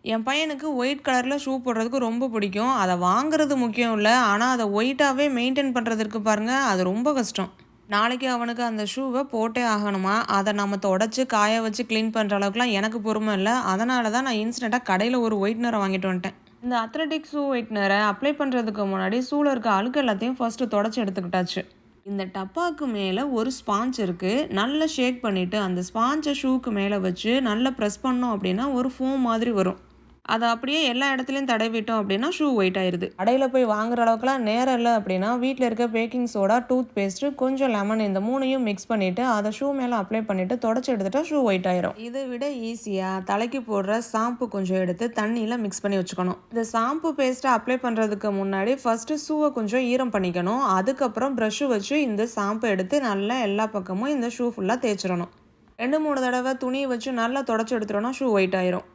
என் பையனுக்கு ஒயிட் கலர்ல ஷூ போடுறதுக்கு ரொம்ப பிடிக்கும். அத வாங்குறது முக்கியம் இல்ல. ஆனா, அத ஒயிட்டாவே மெயின்டெயின் பண்றது இருக்கு பாருங்க, அது ரொம்ப கஷ்டம். நாளைக்கு அவனுக்கு அந்த ஷூவ போட்டே ஆகணுமா, அத நம்ம தொடச்சு, காய வச்சு கிளீன் பண்ற அளவுக்குலாம் எனக்கு பொறும இல்ல. அதனால தான் நான் இன்ஸ்டன்ட்டா கடையில ஒரு ஒயிட்னர வாங்கிட்டு வந்துட்டேன். இந்த அத்லெட்டிக் ஷூ ஒயிட்னர அப்ளை பண்றதுக்கு முன்னாடி ஷூல இருக்க அழுக்கு எல்லாத்தையும் ஃபர்ஸ்ட்டு தொடச்சு எடுத்துக்கிட்டாச்சு. இந்த டப்பாக்கு மேல ஒரு ஸ்பாஞ்ச் இருக்கு. நல்லா ஷேக் பண்ணிட்டு, அந்த ஸ்பாஞ்ச ஷூக்கு மேல வச்சு நல்லா பிரஸ் பண்ணோம் அப்டின்னா, ஒரு ஃபோம் மாதிரி வரும். அத அப்படியே எல்லா இடத்துலயும் தடவிட்டோம் அப்படின்னா, ஷூ ஒயிட் ஆயிருது. கடையில போய் வாங்குற அளவுக்குலாம் நேரம் இல்ல அப்படின்னா, வீட்ல இருக்க பேக்கிங் சோடா, டூத் பேஸ்ட்டு, கொஞ்சம் லெமன் இந்த 3யும் மிக்ஸ் பண்ணிட்டு, அத ஷூ மேல அப்ளை பண்ணிட்டு தொடச்சு எடுத்துட்டா ஷூ ஒயிட் ஆயிரும். இத விட ஈஸியா தலைக்கு போடுற ஷாம்பு கொஞ்சம் எடுத்து தண்ணீல மிக்ஸ் பண்ணி வச்சுக்கணும். இந்த ஷாம்பு பேஸ்ட்ட அப்ளை பண்றதுக்கு முன்னாடி ஃபர்ஸ்ட்டு ஷூவ கொஞ்சம் ஈரம் பண்ணிக்கணும். அதுக்கப்புறம் பிரஷ் வச்சு இந்த ஷாம்பு எடுத்து நல்லா எல்லா பக்கமும் இந்த ஷூ ஃபுல்லா தேய்ச்சிரணும். 2, 3 தடவ துணிய வச்சு நல்லா தொடச்சு எடுத்துட்டோம்னா ஷூ ஒயிட் ஆயிரும்.